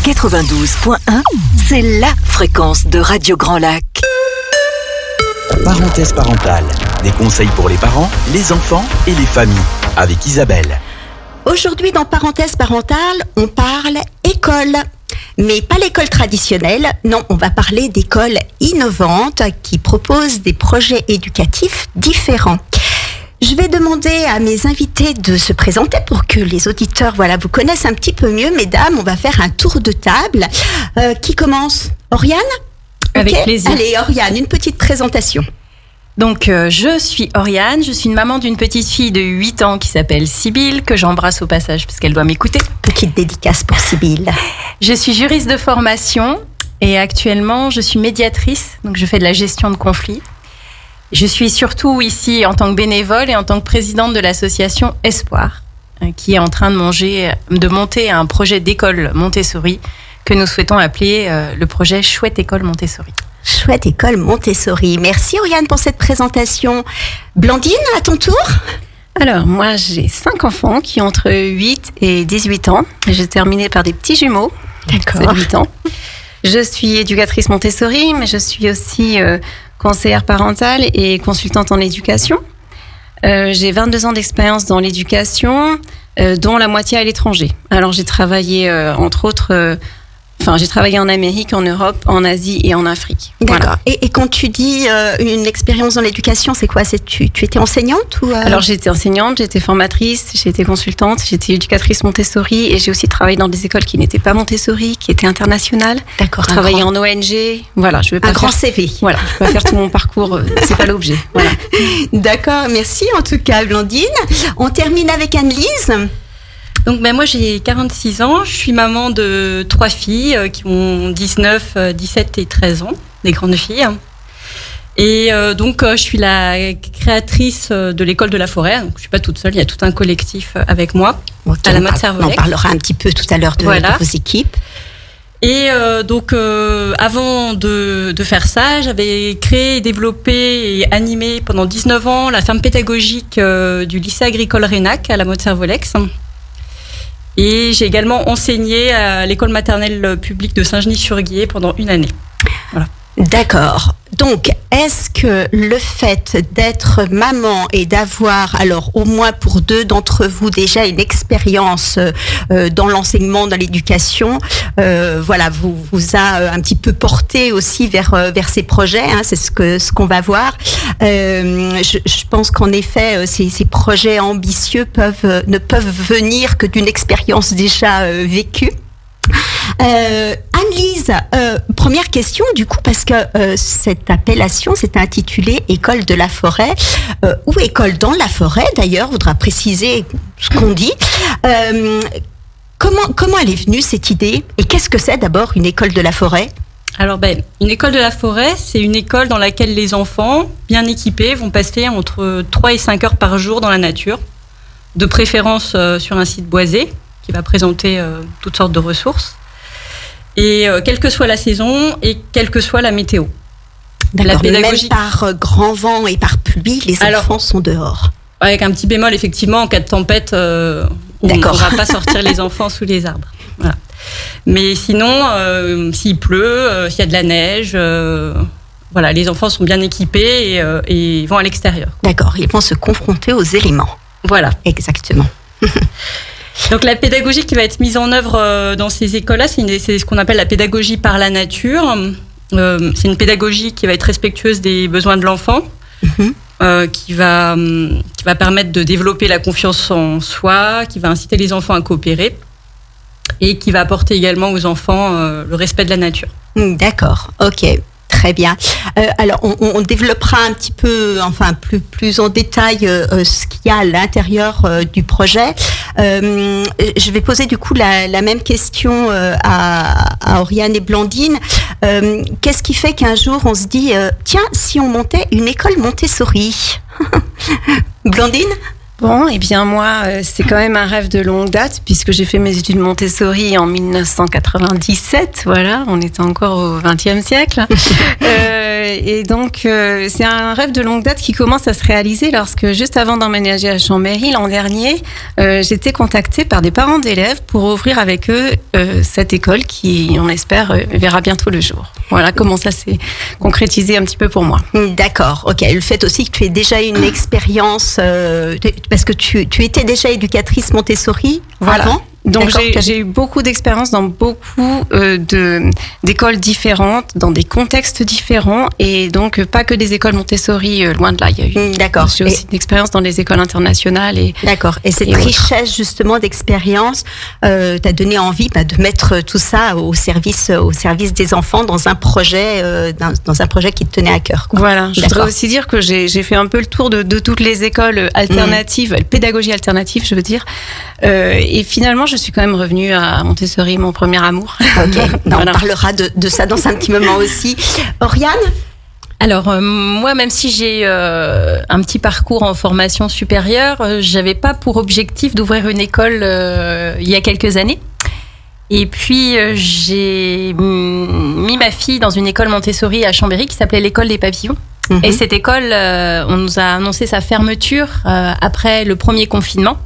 92.1, c'est la fréquence de Radio Grand Lac. Parenthèse parentale, des conseils pour les parents, les enfants et les familles, avec Isabelle. Aujourd'hui, dans Parenthèse parentale, on parle école. Mais pas l'école traditionnelle, non, on va parler d'écoles innovantes qui proposent des projets éducatifs différents. Je vais demander à mes invités de se présenter pour que les auditeurs vous connaissent un petit peu mieux. Mesdames, on va faire un tour de table. Qui commence ? Oriane ? Avec plaisir. Allez, Oriane, une petite présentation. Donc, je suis Oriane, je suis une maman d'une petite fille de 8 ans qui s'appelle Sybille, que j'embrasse au passage parce qu'elle doit m'écouter. Petite dédicace pour Sybille. Je suis juriste de formation et actuellement, je suis médiatrice, donc je fais de la gestion de conflits. Je suis surtout ici en tant que bénévole et en tant que présidente de l'association Espoir, qui est en train de monter un projet d'école Montessori que nous souhaitons appeler le projet Chouette École Montessori. Chouette École Montessori. Merci Oriane pour cette présentation. Blandine, à ton tour ? Alors, moi, j'ai 5 enfants qui ont entre 8 et 18 ans. J'ai terminé par des petits jumeaux. D'accord. De 8 ans. Je suis éducatrice Montessori, mais je suis aussi conseillère parentale et consultante en éducation. J'ai 22 ans d'expérience dans l'éducation, dont la moitié à l'étranger. Alors, j'ai travaillé, entre autres... j'ai travaillé en Amérique, en Europe, en Asie et en Afrique. D'accord. Voilà. Et quand tu dis une expérience dans l'éducation, c'est quoi ? Tu étais enseignante ou Alors, j'ai été enseignante, j'ai été formatrice, j'ai été consultante, j'ai été éducatrice Montessori et j'ai aussi travaillé dans des écoles qui n'étaient pas Montessori, qui étaient internationales. D'accord. J'ai travaillé en ONG. Voilà, je vais pas grand CV. Voilà, je vais pas faire tout mon parcours, c'est pas l'objet. Voilà. D'accord, merci en tout cas, Blandine. On termine avec Anne-Lise. Donc moi j'ai 46 ans, je suis maman de 3 filles qui ont 19, 17 et 13 ans, des grandes filles. Et donc je suis la créatrice de l'école de la forêt, donc je suis pas toute seule, il y a tout un collectif avec moi, à la mode Servolex. On parlera un petit peu tout à l'heure de vos équipes. Et donc avant de faire ça, j'avais créé, développé et animé pendant 19 ans la ferme pédagogique du lycée agricole Rénac à la mode Servolex. Et j'ai également enseigné à l'école maternelle publique de Saint-Genis-sur-Guiers pendant 1 année. Voilà. D'accord. Donc, est-ce que le fait d'être maman et d'avoir, alors au moins pour 2 d'entre vous déjà une expérience dans l'enseignement, dans l'éducation, vous a un petit peu porté aussi vers ces projets, hein, c'est ce qu'on va voir. Je pense qu'en effet, ces projets ambitieux ne peuvent venir que d'une expérience déjà vécue. Anne-Lise, première question du coup, parce que cette appellation c'est intitulé École de la forêt ou École dans la forêt d'ailleurs, voudra préciser ce qu'on dit. Comment elle est venue cette idée et qu'est-ce que c'est d'abord une école de la forêt ? Alors une école de la forêt, c'est une école dans laquelle les enfants bien équipés vont passer entre 3 et 5 heures par jour dans la nature, de préférence sur un site boisé qui va présenter toutes sortes de ressources. Et quelle que soit la saison et quelle que soit la météo. D'accord, la pédagogie... même par grand vent et par pluie, les enfants sont dehors. Avec un petit bémol, effectivement, en cas de tempête, on ne va pas sortir les enfants sous les arbres. Voilà. Mais sinon, s'il pleut, s'il y a de la neige, les enfants sont bien équipés et vont à l'extérieur. D'accord, ils vont se confronter aux éléments. Voilà. Exactement. Donc la pédagogie qui va être mise en œuvre dans ces écoles-là, c'est ce qu'on appelle la pédagogie par la nature. C'est une pédagogie qui va être respectueuse des besoins de l'enfant, qui va permettre de développer la confiance en soi, qui va inciter les enfants à coopérer et qui va apporter également aux enfants le respect de la nature. D'accord, ok. Très bien. Alors, on développera un petit peu, plus en détail ce qu'il y a à l'intérieur du projet. Je vais poser du coup la même question à Oriane et Blandine. Qu'est-ce qui fait qu'un jour on se dit tiens, si on montait une école Montessori ? Blandine ? Bon, eh bien moi, c'est quand même un rêve de longue date puisque j'ai fait mes études Montessori en 1997. Voilà, on était encore au XXe siècle. Et donc, c'est un rêve de longue date qui commence à se réaliser lorsque, juste avant d'emménager à Chambéry l'an dernier, j'étais contactée par des parents d'élèves pour ouvrir avec eux cette école qui, on espère, verra bientôt le jour. Voilà comment ça s'est concrétisé un petit peu pour moi. D'accord, ok. Le fait aussi que tu aies déjà une expérience, parce que tu étais déjà éducatrice Montessori avant. Donc j'ai eu beaucoup d'expérience dans beaucoup d'écoles différentes, dans des contextes différents, et donc pas que des écoles Montessori, loin de là. Il y a eu. D'accord. J'ai aussi une expérience dans les écoles internationales D'accord. Et cette richesse justement d'expérience t'a donné envie de mettre tout ça au service des enfants dans un projet qui te tenait à cœur. Quoi. Voilà. Je voudrais aussi dire que j'ai fait un peu le tour de toutes les écoles alternatives, pédagogie alternative, je veux dire, et finalement je suis quand même revenue à Montessori, mon premier amour. Ok, voilà. On parlera de ça dans un petit moment aussi. Oriane ? Alors moi, même si j'ai un petit parcours en formation supérieure, j'avais pas pour objectif d'ouvrir une école il y a quelques années. Et puis j'ai mis ma fille dans une école Montessori à Chambéry qui s'appelait l'école des papillons. Et cette école, on nous a annoncé sa fermeture après le premier confinement.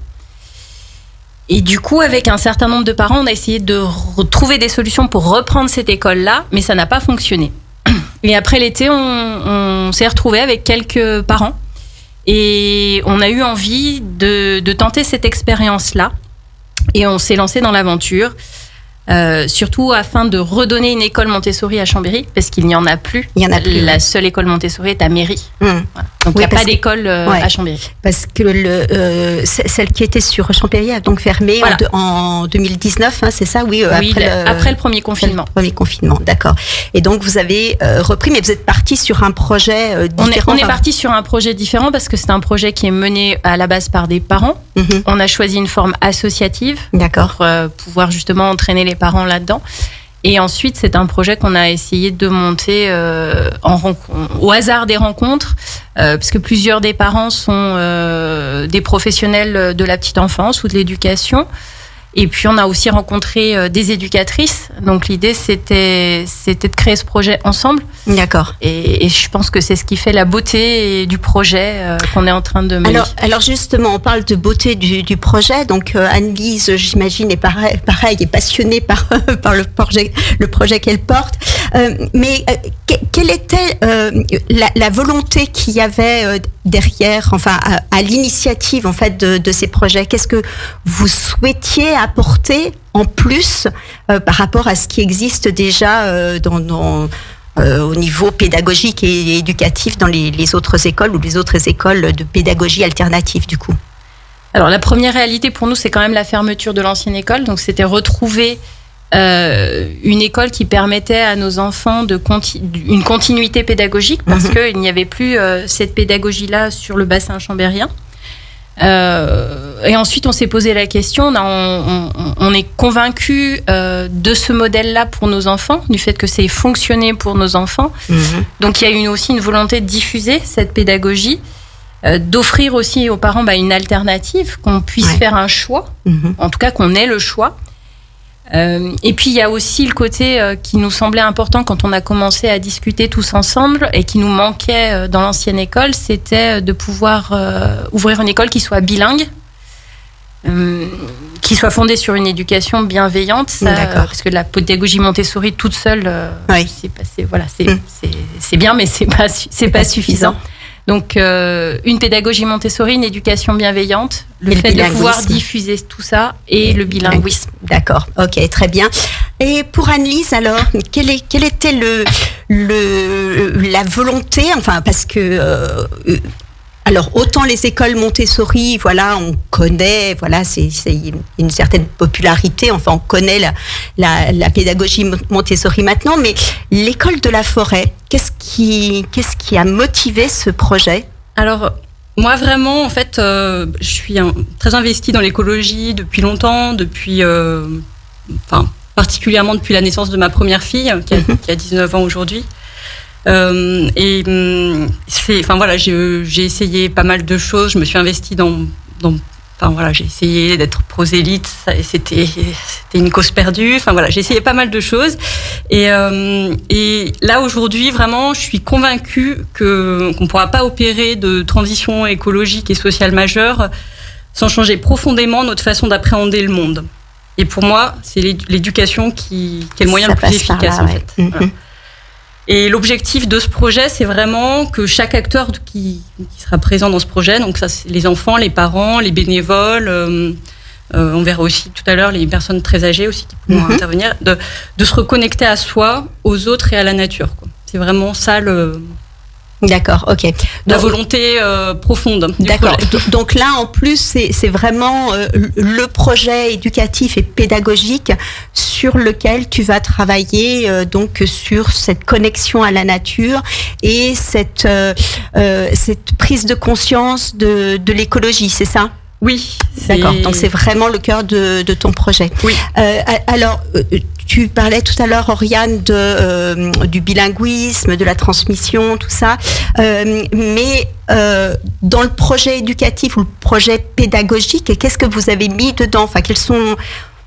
Et du coup, avec un certain nombre de parents, on a essayé de trouver des solutions pour reprendre cette école-là, mais ça n'a pas fonctionné. Et après l'été, on s'est retrouvés avec quelques parents et on a eu envie de tenter cette expérience-là. Et on s'est lancé dans l'aventure, surtout afin de redonner une école Montessori à Chambéry, parce qu'il n'y en a plus. Il y en a plus. La seule école Montessori est à Mairie. Voilà. Donc il n'y a pas d'école à Chambéry. Parce que celle qui était sur Chambéry a donc fermé en 2019, hein, c'est ça? Oui, après le premier confinement. Premier confinement, d'accord. Et donc vous avez repris, mais vous êtes parti sur un projet différent. On est parti sur un projet différent parce que c'est un projet qui est mené à la base par des parents. On a choisi une forme associative pour pouvoir justement entraîner les parents là-dedans. Et ensuite, c'est un projet qu'on a essayé de monter au hasard des rencontres, parce que plusieurs des parents sont des professionnels de la petite enfance ou de l'éducation. Et puis, on a aussi rencontré des éducatrices. Donc, l'idée, c'était de créer ce projet ensemble. D'accord. Et je pense que c'est ce qui fait la beauté du projet qu'on est en train de mener. Alors justement, on parle de beauté du projet. Donc, Anne-Lise, j'imagine, est pareil, est passionnée par le projet qu'elle porte. Mais quelle était la volonté qu'il y avait derrière, enfin, à l'initiative en fait de ces projets? Qu'est-ce que vous souhaitiez apporter en plus par rapport à ce qui existe déjà au niveau pédagogique et éducatif dans les autres écoles ou les autres écoles de pédagogie alternative du coup? Alors la première réalité pour nous, c'est quand même la fermeture de l'ancienne école. Donc c'était retrouver une école qui permettait à nos enfants une continuité pédagogique parce qu'il n'y avait plus cette pédagogie-là sur le bassin chambérien. Et ensuite, on s'est posé la question, on est convaincu de ce modèle-là pour nos enfants, du fait que c'est fonctionné pour nos enfants. Donc, il y a aussi une volonté de diffuser cette pédagogie, d'offrir aussi aux parents une alternative, qu'on puisse faire un choix, en tout cas qu'on ait le choix. Et puis il y a aussi le côté qui nous semblait important quand on a commencé à discuter tous ensemble et qui nous manquait dans l'ancienne école, c'était de pouvoir ouvrir une école qui soit bilingue, qui soit fondée sur une éducation bienveillante, parce que la pédagogie Montessori toute seule, c'est bien, mais c'est pas suffisant. Donc, une pédagogie Montessori, une éducation bienveillante, le fait de pouvoir diffuser tout ça et le bilinguisme. D'accord, ok, très bien. Et pour Anne-Lise, alors, quelle était la volonté, enfin, parce que... alors, autant les écoles Montessori, voilà, on connaît, voilà, c'est une certaine popularité, enfin, on connaît la pédagogie Montessori maintenant, mais l'école de la Forêt, qu'est-ce qui a motivé ce projet? Alors, moi, vraiment, en fait, je suis très investie dans l'écologie depuis longtemps, particulièrement depuis la naissance de ma première fille, qui a 19 ans aujourd'hui. J'ai essayé pas mal de choses. Je me suis investie dans Enfin voilà, j'ai essayé d'être prosélyte, c'était une cause perdue. Enfin voilà, j'ai essayé pas mal de choses. Et là aujourd'hui, vraiment, je suis convaincue qu'on pourra pas opérer de transition écologique et sociale majeure sans changer profondément notre façon d'appréhender le monde. Et pour moi, c'est l'éducation qui est le moyen le plus efficace en fait. Voilà. Et l'objectif de ce projet, c'est vraiment que chaque acteur qui sera présent dans ce projet, donc ça, c'est les enfants, les parents, les bénévoles, on verra aussi tout à l'heure les personnes très âgées aussi qui pourront intervenir, de se reconnecter à soi, aux autres et à la nature, quoi. C'est vraiment ça D'accord, ok. La volonté profonde. D'accord. Donc là, en plus, c'est vraiment le projet éducatif et pédagogique sur lequel tu vas travailler, donc sur cette connexion à la nature et cette prise de conscience de l'écologie, c'est ça ? Oui. D'accord. Donc c'est vraiment le cœur de ton projet. Oui. Alors, tu parlais tout à l'heure, Oriane, du bilinguisme, de la transmission, tout ça. Mais dans le projet éducatif ou le projet pédagogique, qu'est-ce que vous avez mis dedans ? Enfin, quels sont...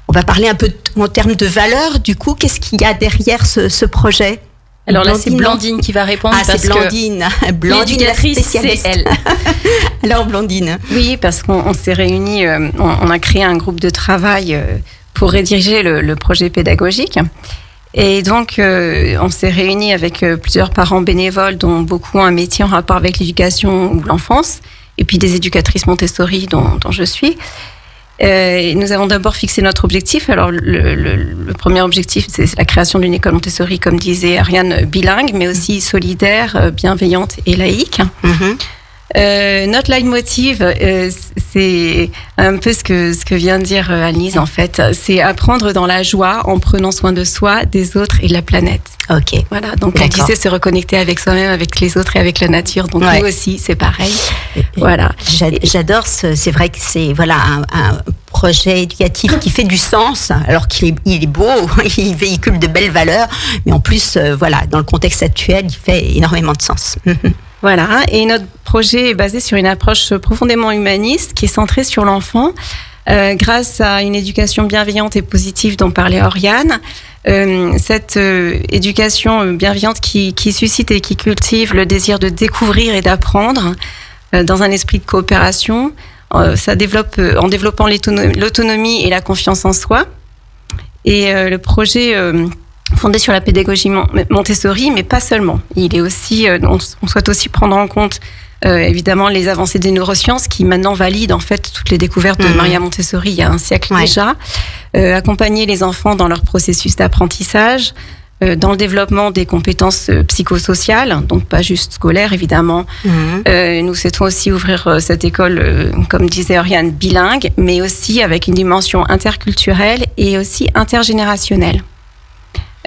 On va parler un peu en termes de valeurs. Du coup, qu'est-ce qu'il y a derrière ce projet ? Alors là, c'est Blandine qui va répondre. Ah, c'est Blandine. Blandine, la spécialiste. C'est elle. Alors, Blandine. Oui, parce qu'on s'est réunis, on a créé un groupe de travail pour rediriger le projet pédagogique. Et donc, on s'est réunis avec plusieurs parents bénévoles, dont beaucoup ont un métier en rapport avec l'éducation ou l'enfance, et puis des éducatrices Montessori dont je suis. Nous avons d'abord fixé notre objectif. Alors, le premier objectif, c'est la création d'une école Montessori, comme disait Ariane, bilingue, mais aussi solidaire, bienveillante et laïque. Notre leitmotiv, c'est un peu ce que vient de dire Annelise, en fait. C'est apprendre dans la joie, en prenant soin de soi, des autres et de la planète. Ok. Voilà. Donc, on disait se reconnecter avec soi-même, avec les autres et avec la nature. Donc, nous aussi, c'est pareil. Voilà. J'adore c'est vrai que c'est, voilà, un projet éducatif qui fait du sens, alors qu'il est beau, il véhicule de belles valeurs, mais en plus, voilà, dans le contexte actuel, il fait énormément de sens. Voilà, et notre projet est basé sur une approche profondément humaniste qui est centrée sur l'enfant, grâce à une éducation bienveillante et positive dont parlait Oriane. Cette éducation bienveillante qui suscite et qui cultive le désir de découvrir et d'apprendre dans un esprit de coopération, ça développe en développant l'autonomie et la confiance en soi. Et le projet fondé sur la pédagogie Montessori, mais pas seulement. Il est aussi, on souhaite aussi prendre en compte évidemment les avancées des neurosciences qui maintenant valident en fait toutes les découvertes de Maria Montessori il y a un siècle déjà. Accompagner les enfants dans leur processus d'apprentissage, dans le développement des compétences psychosociales, donc pas juste scolaires évidemment. Nous souhaitons aussi ouvrir cette école, comme disait Oriane, bilingue, mais aussi avec une dimension interculturelle et aussi intergénérationnelle.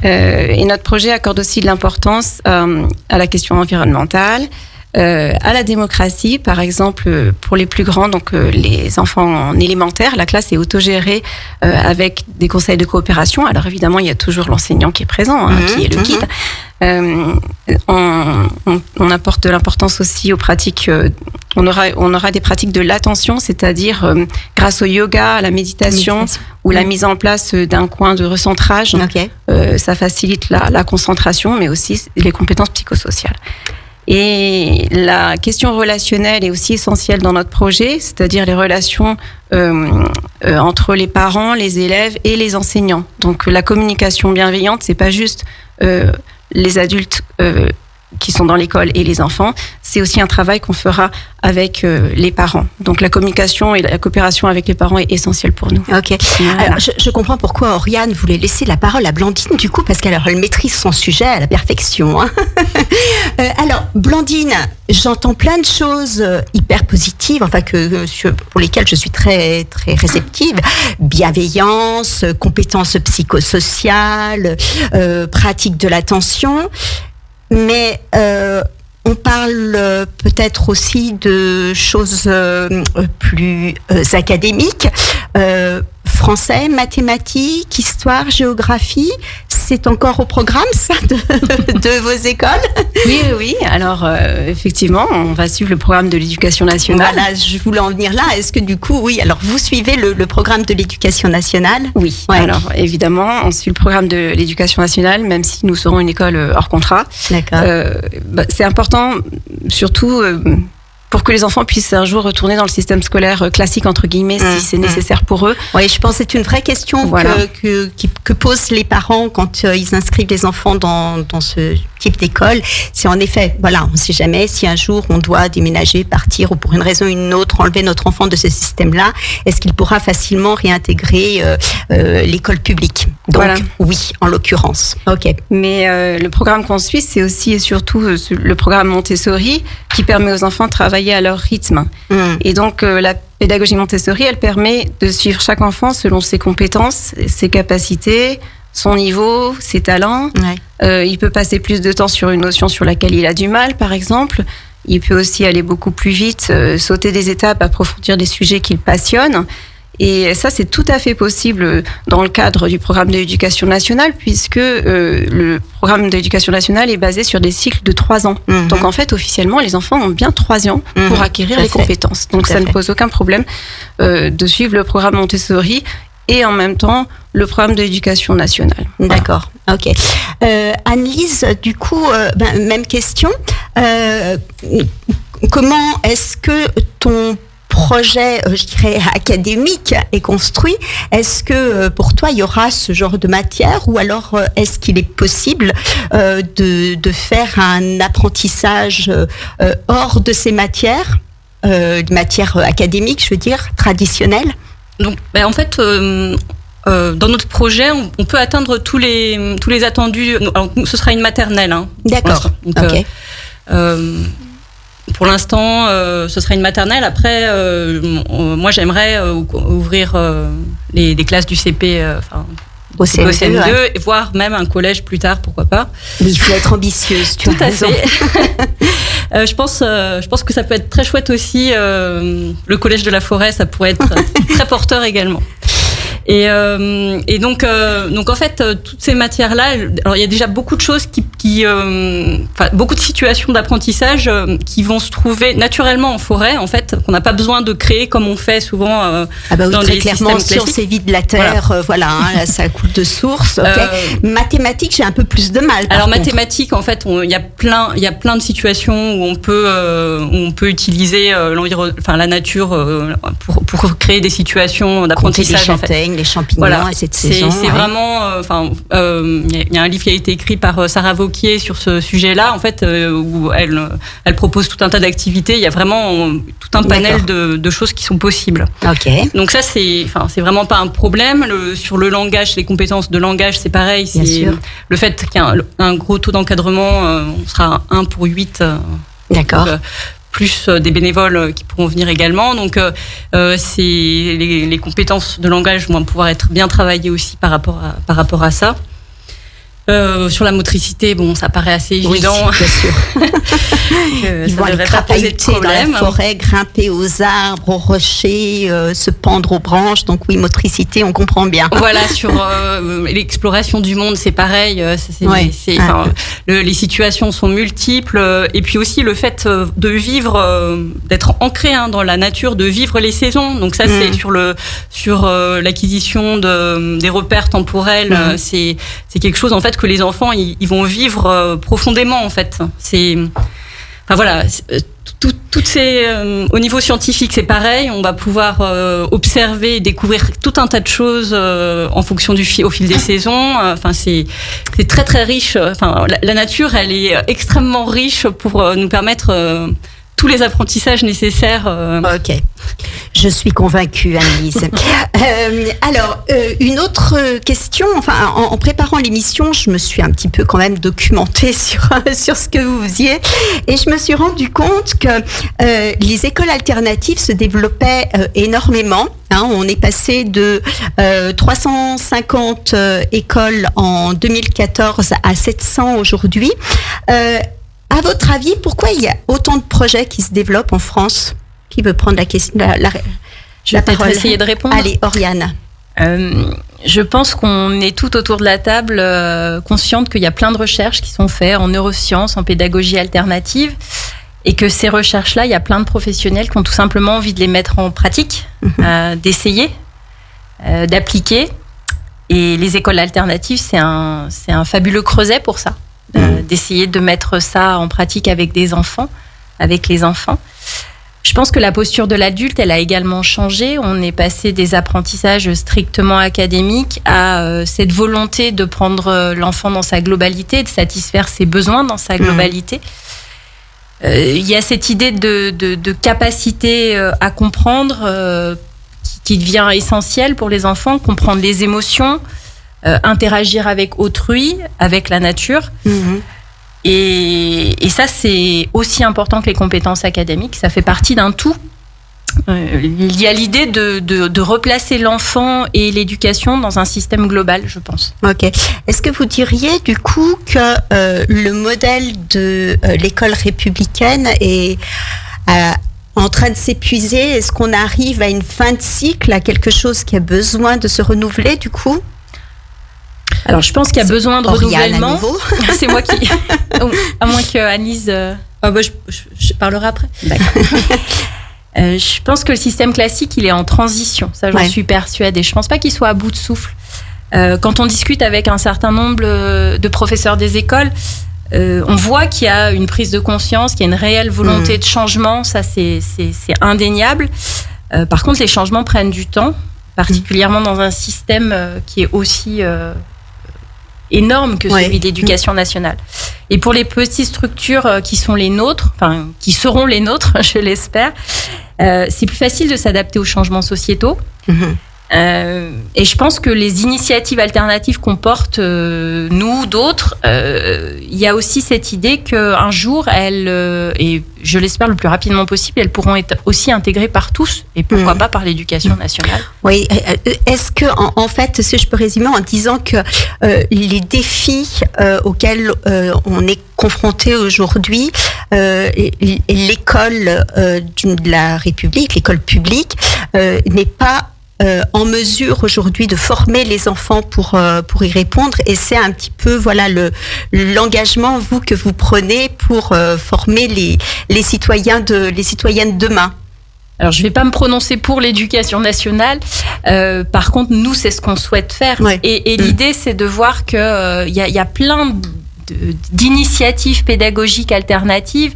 Et notre projet accorde aussi de l'importance à la question environnementale, à la démocratie, par exemple pour les plus grands, donc les enfants en élémentaire, la classe est autogérée avec des conseils de coopération. Alors évidemment, il y a toujours l'enseignant qui est présent, qui est le guide. On apporte de l'importance aussi aux pratiques. On aura des pratiques de l'attention, c'est-à-dire grâce au yoga, à la méditation ou la mise en place d'un coin de recentrage. Ça facilite la concentration, mais aussi les compétences psychosociales. Et la question relationnelle est aussi essentielle dans notre projet, c'est-à-dire les relations entre les parents, les élèves et les enseignants. Donc la communication bienveillante, c'est pas juste les adultes qui sont dans l'école et les enfants, c'est aussi un travail qu'on fera avec les parents. Donc la communication et la coopération avec les parents est essentielle pour nous. Ok. Voilà. Alors je comprends pourquoi Oriane voulait laisser la parole à Blandine, du coup, parce qu'elle maîtrise son sujet à la perfection. Hein. Alors Blandine, j'entends plein de choses hyper positives, enfin pour lesquelles je suis très très réceptive. Bienveillance, compétences psychosociales, pratique de l'attention. Mais on parle peut-être aussi de choses plus académiques, français, mathématiques, histoire, géographie. c'est encore au programme, ça, de vos écoles? Oui. Alors, effectivement, on va suivre le programme de l'éducation nationale. Voilà, je voulais en venir là. Est-ce que du coup, oui, alors vous suivez le programme de l'éducation nationale? Oui. Ouais. Alors, évidemment, on suit le programme de l'éducation nationale, même si nous serons une école hors contrat. D'accord. C'est important, surtout pour que les enfants puissent un jour retourner dans le système scolaire classique, entre guillemets, si c'est nécessaire pour eux. Oui, je pense que c'est une vraie question Voilà. que posent les parents quand ils inscrivent les enfants dans ce type d'école. C'est en effet, voilà, on ne sait jamais si un jour on doit déménager, partir ou pour une raison ou une autre enlever notre enfant de ce système-là, est-ce qu'il pourra facilement réintégrer l'école publique? Donc Voilà. oui, en l'occurrence. Ok. Mais le programme qu'on suit, c'est aussi et surtout le programme Montessori qui permet aux enfants de travailler à leur rythme. Et donc, la pédagogie Montessori, elle permet de suivre chaque enfant selon ses compétences, ses capacités, son niveau, ses talents. Ouais. Il peut passer plus de temps sur une notion sur laquelle il a du mal, par exemple. Il peut aussi aller beaucoup plus vite, sauter des étapes, approfondir des sujets qu'il passionne. Et ça, c'est tout à fait possible dans le cadre du programme de l'éducation nationale, puisque le programme de l'éducation nationale est basé sur des cycles de 3 ans. Donc en fait, officiellement, les enfants ont bien 3 ans pour acquérir les compétences. Donc ça ne pose aucun problème de suivre le programme Montessori et en même temps le programme de l'éducation nationale. D'accord, ok. Anne-Lise, du coup, même question. Comment est-ce que ton projet, je dirais, académique est construit? Est-ce que pour toi, il y aura ce genre de matière, ou alors est-ce qu'il est possible de faire un apprentissage hors de ces matières, matières académiques, je veux dire, traditionnelles? Donc, en fait, dans notre projet, on peut atteindre tous les attendus. Alors, ce sera une maternelle. Hein, d'accord. Donc, ok. Pour l'instant, ce sera une maternelle. Après, moi, j'aimerais ouvrir les classes du CP, au CM2, ouais. Et voire même un collège plus tard, pourquoi pas. Oui, il faut être ambitieuse. Tout à fait. Je pense que ça peut être très chouette aussi. Le collège de la Forêt, ça pourrait être très porteur également. Et donc en fait, toutes ces matières-là, alors il y a déjà beaucoup de choses beaucoup de situations d'apprentissage qui vont se trouver naturellement en forêt, en fait, qu'on n'a pas besoin de créer comme on fait souvent dans très les clairement, systèmes sciences et vie de la terre, voilà, là, ça coule de source. Okay. Mathématiques, j'ai un peu plus de mal. Alors mathématiques, en fait, il y a plein de situations où on peut utiliser la nature pour créer des situations d'apprentissage. Les châtaignes, les champignons, voilà. À cette saison. C'est vraiment, il y a un livre qui a été écrit par Sarah Vauquier sur ce sujet-là, en fait, où elle propose tout un tas d'activités. Il y a vraiment tout un panel de choses qui sont possibles. Okay. Donc ça, c'est vraiment pas un problème. Sur le langage, les compétences de langage, c'est pareil. C'est le fait qu'il y a un gros taux d'encadrement, on sera 1 pour 8. D'accord. Donc, plus des bénévoles qui pourront venir également. Donc, c'est les compétences de langage vont pouvoir être bien travaillées aussi par rapport à ça. Sur la motricité, ça paraît assez évident. Oui, bien sûr. Ils vont aller crapahuter dans la forêt, grimper aux arbres, aux rochers, se pendre aux branches. Donc oui, motricité, on comprend bien. Voilà, sur l'exploration du monde, c'est pareil. Les situations sont multiples. Et puis aussi le fait de vivre, d'être ancré dans la nature, de vivre les saisons. Donc ça, c'est sur l'acquisition des repères temporels. C'est quelque chose, en fait, que les enfants ils vont vivre profondément, en fait. Toutes ces au niveau scientifique, c'est pareil. On va pouvoir observer et découvrir tout un tas de choses en fonction au fil des saisons. C'est très très riche. La nature, elle est extrêmement riche pour nous permettre tous les apprentissages nécessaires. Ok, je suis convaincue, Anne-Lise. Alors, une autre question. En préparant l'émission, je me suis un petit peu quand même documentée sur ce que vous faisiez, et je me suis rendu compte que les écoles alternatives se développaient énormément. On est passé de 350 écoles en 2014 à 700 aujourd'hui. À votre avis, pourquoi il y a autant de projets qui se développent en France? Qui veut prendre la question, Je vais peut-être essayer de répondre. Allez, Oriane. Je pense qu'on est tout autour de la table consciente qu'il y a plein de recherches qui sont faites en neurosciences, en pédagogie alternative, et que ces recherches-là, il y a plein de professionnels qui ont tout simplement envie de les mettre en pratique, d'essayer, d'appliquer. Et les écoles alternatives, c'est un fabuleux creuset pour ça, d'essayer de mettre ça en pratique avec des enfants, avec les enfants. Je pense que la posture de l'adulte, elle a également changé. On est passé des apprentissages strictement académiques à cette volonté de prendre l'enfant dans sa globalité, de satisfaire ses besoins dans sa globalité. Il y a cette idée de capacité à comprendre qui devient essentielle pour les enfants, comprendre les émotions, interagir avec autrui, avec la nature. Et ça, c'est aussi important que les compétences académiques. Ça fait partie d'un tout. Il y a l'idée de replacer l'enfant et l'éducation dans un système global, je pense. Ok. Est-ce que vous diriez du coup que le modèle de l'école républicaine est en train de s'épuiser? Est-ce qu'on arrive à une fin de cycle, à quelque chose qui a besoin de se renouveler du coup? Alors, je pense qu'il y a besoin de renouvellement. C'est moi qui. À moins que Annelise. Je parlerai après. D'accord. Je pense que le système classique, il est en transition. Ça, j'en suis persuadée. Je pense pas qu'il soit à bout de souffle. Quand on discute avec un certain nombre de professeurs des écoles, on voit qu'il y a une prise de conscience, qu'il y a une réelle volonté de changement. Ça, c'est indéniable. Par contre, les changements prennent du temps, particulièrement dans un système qui est aussi énorme que celui de l'éducation nationale. Et pour les petites structures qui sont les nôtres, enfin qui seront les nôtres, je l'espère, c'est plus facile de s'adapter aux changements sociétaux. Et je pense que les initiatives alternatives qu'on porte, nous, d'autres, il y a aussi cette idée qu'un jour, et je l'espère le plus rapidement possible, elles pourront être aussi intégrées par tous, et pourquoi pas par l'éducation nationale. Oui, est-ce que, en fait, si je peux résumer en disant que les défis auxquels on est confronté aujourd'hui, l'école de la République, l'école publique, n'est pas en mesure aujourd'hui de former les enfants pour y répondre, et c'est un petit peu l'engagement que vous prenez pour former les citoyennes de demain. Alors, je vais pas me prononcer pour l'éducation nationale. Par contre, nous, c'est ce qu'on souhaite faire. Et l'idée, c'est de voir que il y a plein d'initiatives pédagogiques alternatives.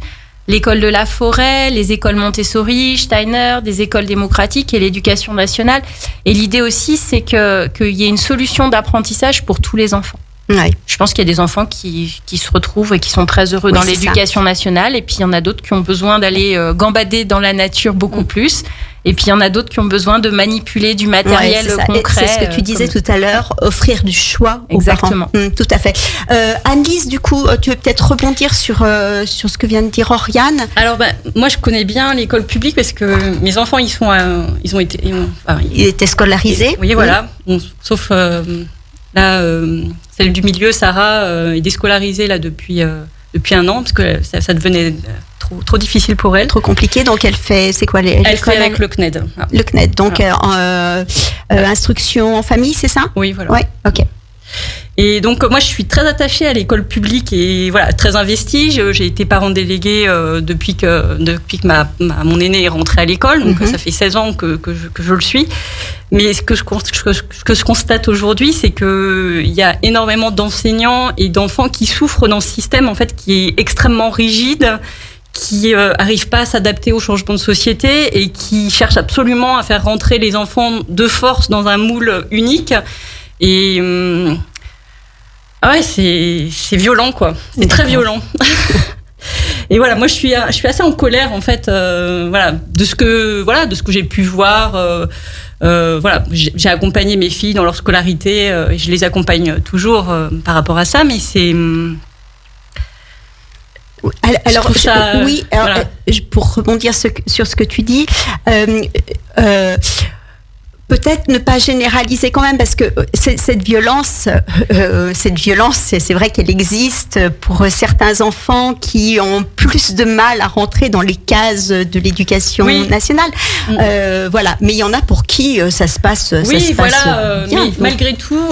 L'école de la forêt, les écoles Montessori, Steiner, des écoles démocratiques et l'éducation nationale. Et l'idée aussi, c'est qu'il y ait une solution d'apprentissage pour tous les enfants. Je pense qu'il y a des enfants qui se retrouvent et qui sont très heureux dans l'éducation nationale. Et puis, il y en a d'autres qui ont besoin d'aller gambader dans la nature beaucoup plus. Et puis, il y en a d'autres qui ont besoin de manipuler du matériel concret. C'est ce que tu disais tout à l'heure, offrir du choix aux Exactement. parents. Tout à fait. Annelise, du coup, tu veux peut-être rebondir sur ce que vient de dire Oriane? Alors, moi, je connais bien l'école publique parce que mes enfants, ils étaient scolarisés. Oui, voilà. Bon, sauf là, celle du milieu, Sarah, est déscolarisée là depuis un an parce que ça devenait trop difficile pour elle. Trop compliqué, donc elle fait, c'est quoi Elle fait avec le CNED. Le CNED, donc instruction en famille, c'est ça? Oui, voilà. Ouais, ok. Et donc moi je suis très attachée à l'école publique et voilà, très investie. J'ai été parent délégué depuis que mon aîné est rentré à l'école, donc ça fait 16 ans que je le suis. Mais ce que je constate aujourd'hui, c'est que il y a énormément d'enseignants et d'enfants qui souffrent dans ce système en fait qui est extrêmement rigide, qui arrivent pas à s'adapter aux changements de société et qui cherchent absolument à faire rentrer les enfants de force dans un moule unique. Et c'est violent quoi. C'est très violent. Et voilà, moi je suis assez en colère en fait, de ce que j'ai pu voir. J'ai accompagné mes filles dans leur scolarité et je les accompagne toujours par rapport à ça, mais c'est alors, pour rebondir sur ce que tu dis, peut-être ne pas généraliser quand même, parce que cette violence, c'est vrai qu'elle existe pour certains enfants qui ont plus de mal à rentrer dans les cases de l'éducation nationale. Voilà, mais il y en a pour qui ça se passe. Oui, ça se voilà. passe bien, mais malgré tout,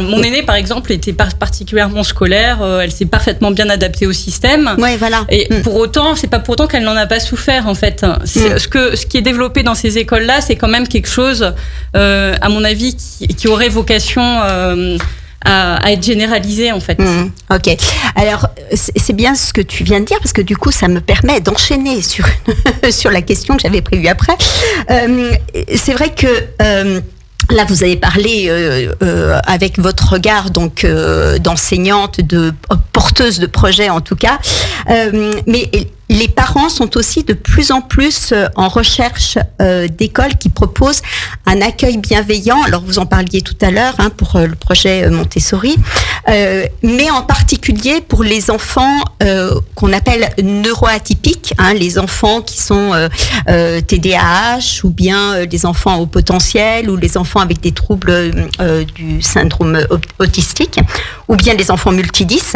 mon aînée par exemple était particulièrement scolaire. Elle s'est parfaitement bien adaptée au système. Ouais, voilà. Et pour autant, c'est pas pour autant qu'elle n'en a pas souffert en fait. Ce qui est développé dans ces écoles-là, c'est quand même quelque chose, à mon avis, qui aurait vocation à être généralisé en fait. Ok. Alors c'est bien ce que tu viens de dire, parce que du coup ça me permet d'enchaîner sur sur la question que j'avais prévue après. C'est vrai que là, vous avez parlé avec votre regard donc d'enseignante, de porteuse de projet en tout cas, mais les parents sont aussi de plus en plus en recherche d'écoles qui proposent un accueil bienveillant. Alors, vous en parliez tout à l'heure pour le projet Montessori, mais en particulier pour les enfants qu'on appelle neuroatypiques, les enfants qui sont TDAH ou bien les enfants au potentiel ou les enfants avec des troubles du syndrome autistique ou bien les enfants multidys.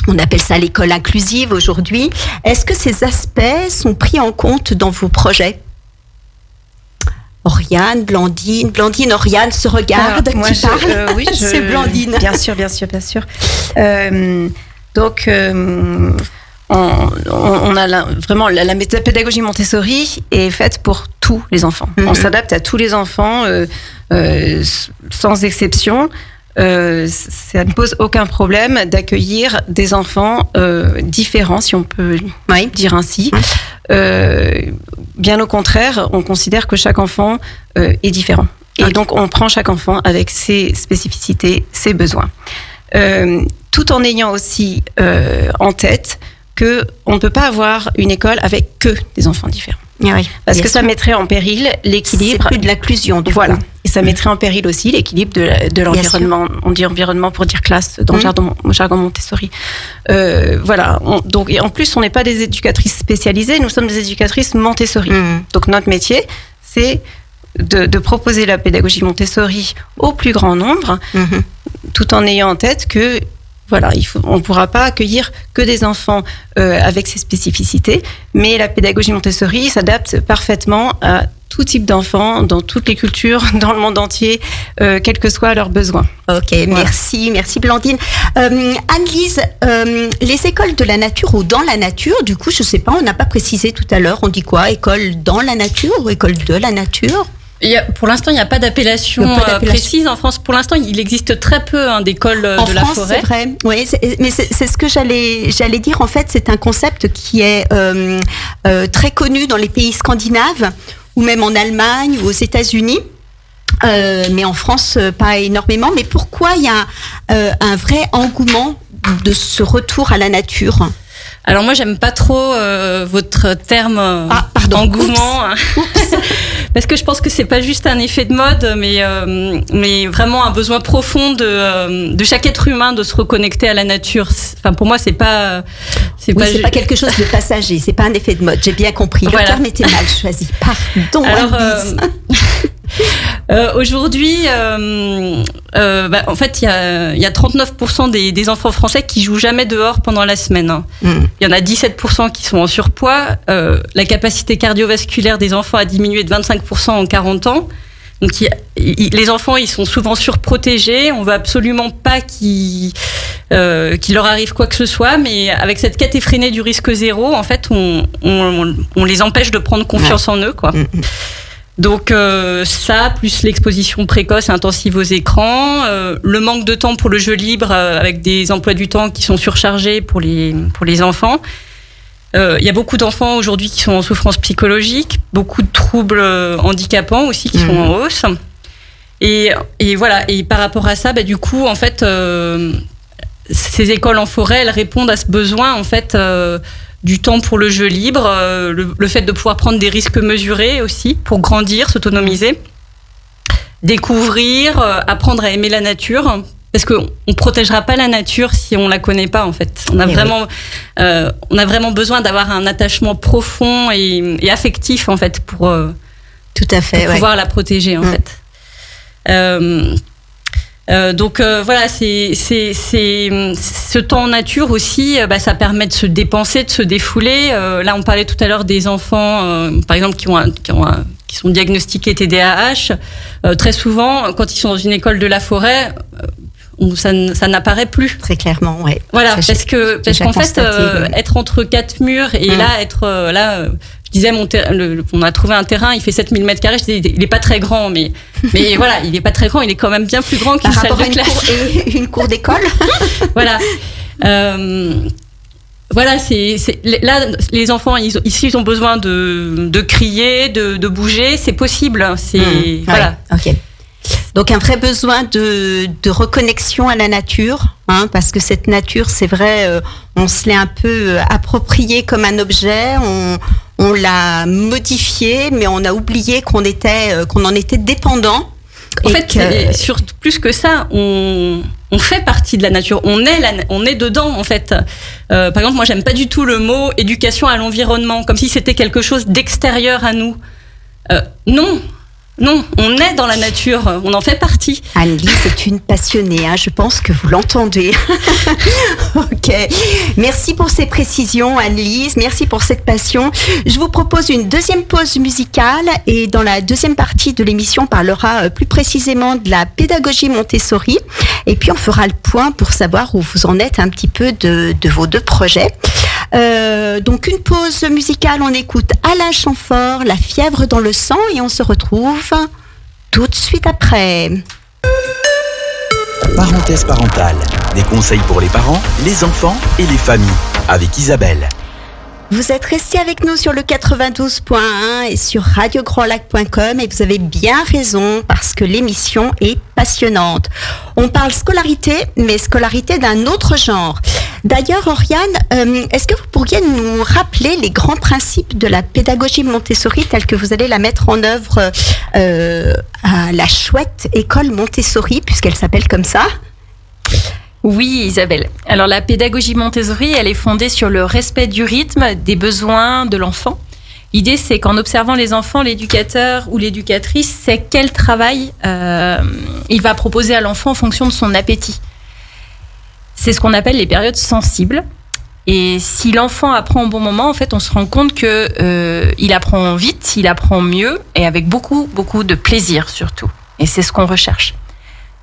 On appelle ça l'école inclusive aujourd'hui. Est-ce que ces aspects sont pris en compte dans vos projets ? Oriane, Blandine, Oriane se regarde. Alors, moi, oui, c'est Blandine. Bien sûr. On a vraiment la pédagogie Montessori est faite pour tous les enfants. On s'adapte à tous les enfants sans exception. Ça ne pose aucun problème d'accueillir des enfants différents, si on peut dire ainsi. Bien au contraire, on considère que chaque enfant est différent. Et donc, on prend chaque enfant avec ses spécificités, ses besoins. Tout en ayant aussi en tête qu'on ne peut pas avoir une école avec que des enfants différents. Parce que ça mettrait en péril l'équilibre. C'est plus de l'inclusion. Voilà. Et ça mettrait en péril aussi l'équilibre de l'environnement. On dit environnement pour dire classe dans le jargon Montessori. Voilà. Donc, et en plus, on n'est pas des éducatrices spécialisées, nous sommes des éducatrices Montessori. Donc notre métier, c'est de proposer la pédagogie Montessori au plus grand nombre, tout en ayant en tête que voilà, on ne pourra pas accueillir que des enfants avec ces spécificités, mais la pédagogie Montessori s'adapte parfaitement à tout type d'enfants, dans toutes les cultures, dans le monde entier, quels que soient leurs besoins. Ok, voilà. Merci Blandine. Anne-Lise, les écoles de la nature ou dans la nature, du coup, je ne sais pas, on n'a pas précisé tout à l'heure, on dit quoi ? École dans la nature ou école de la nature ? Pour l'instant, il n'y a pas d'appellation précise. En France, pour l'instant, il existe très peu d'écoles de la France, forêt. C'est vrai. Oui, mais c'est ce que j'allais dire. En fait, c'est un concept qui est très connu dans les pays scandinaves ou même en Allemagne ou aux États-Unis. Mais en France, pas énormément. Mais pourquoi il y a un vrai engouement de ce retour à la nature ? Alors moi, j'aime pas trop votre terme engouement. Oups. Parce que je pense que c'est pas juste un effet de mode, mais vraiment un besoin profond de chaque être humain de se reconnecter à la nature. Enfin, pour moi, c'est pas quelque chose de passager. C'est pas un effet de mode. J'ai bien compris. Le terme était mal choisi. Pardon. Alors, aujourd'hui, en fait, il y a 39% des enfants français qui jouent jamais dehors pendant la semaine. Il y en a 17% qui sont en surpoids. La capacité cardiovasculaire des enfants a diminué de 25% en 40 ans. Donc, les enfants, ils sont souvent surprotégés. On veut absolument pas qu'il leur arrive quoi que ce soit, mais avec cette quête effrénée du risque zéro, en fait, on les empêche de prendre confiance en eux, quoi. Donc ça, plus l'exposition précoce et intensive aux écrans, le manque de temps pour le jeu libre avec des emplois du temps qui sont surchargés pour les enfants. Il y a beaucoup d'enfants aujourd'hui qui sont en souffrance psychologique, beaucoup de troubles handicapants aussi qui sont en hausse. Et voilà. Et par rapport à ça, du coup, en fait, ces écoles en forêt, elles répondent à ce besoin, en fait. Du temps pour le jeu libre, le fait de pouvoir prendre des risques mesurés aussi pour grandir, s'autonomiser, découvrir, apprendre à aimer la nature, parce qu'on ne protégera pas la nature si on ne la connaît pas en fait. On a vraiment besoin d'avoir un attachement profond et affectif en fait pour Tout à fait. Pour pouvoir la protéger, en fait. Donc voilà, c'est ce temps en nature aussi, ça permet de se dépenser, de se défouler. Là, on parlait tout à l'heure des enfants, par exemple, qui sont diagnostiqués TDAH. Très souvent, quand ils sont dans une école de la forêt, ça n'apparaît plus. Très clairement, oui. Voilà, parce qu'en fait, être entre quatre murs et là, je disais, on a trouvé un terrain, il fait 7000 mètres carrés. Je disais, il n'est pas très grand, mais voilà, il n'est pas très grand, il est quand même bien plus grand qu'une salle de classe. Une cour d'école. Voilà. Voilà, là, les enfants, ici, ils ont besoin de crier, de bouger, c'est possible. Voilà. Ouais, ok. Donc un vrai besoin de reconnexion à la nature, parce que cette nature, c'est vrai, on se l'est un peu appropriée comme un objet, on l'a modifiée, mais on a oublié qu'on en était dépendant. En fait, surtout plus que ça, on fait partie de la nature, on est dedans en fait. Par exemple, moi, j'aime pas du tout le mot éducation à l'environnement, comme si c'était quelque chose d'extérieur à nous. Non, on est dans la nature, on en fait partie. Anne-Lise est une passionnée, je pense que vous l'entendez. Ok, merci pour ces précisions Anne-Lise, merci pour cette passion. Je vous propose une deuxième pause musicale et dans la deuxième partie de l'émission, on parlera plus précisément de la pédagogie Montessori et puis on fera le point pour savoir où vous en êtes un petit peu de vos deux projets. Donc une pause musicale, on écoute Alain Chamfort, La fièvre dans le sang et on se retrouve tout de suite après. Parenthèse parentale, des conseils pour les parents, les enfants et les familles, avec Isabelle. Vous êtes restés avec nous sur le 92.1 et sur radiograndlac.com et vous avez bien raison parce que l'émission est passionnante. On parle scolarité, mais scolarité d'un autre genre. D'ailleurs, Oriane, est-ce que vous pourriez nous rappeler les grands principes de la pédagogie Montessori telle que vous allez la mettre en œuvre à la chouette école Montessori, puisqu'elle s'appelle comme ça ? Oui, Isabelle. Alors, la pédagogie Montessori, elle est fondée sur le respect du rythme, des besoins de l'enfant. L'idée, c'est qu'en observant les enfants, l'éducateur ou l'éducatrice sait quel travail il va proposer à l'enfant en fonction de son appétit. C'est ce qu'on appelle les périodes sensibles. Et si l'enfant apprend au bon moment, en fait, on se rend compte que il apprend vite, il apprend mieux et avec beaucoup, beaucoup de plaisir surtout. Et c'est ce qu'on recherche.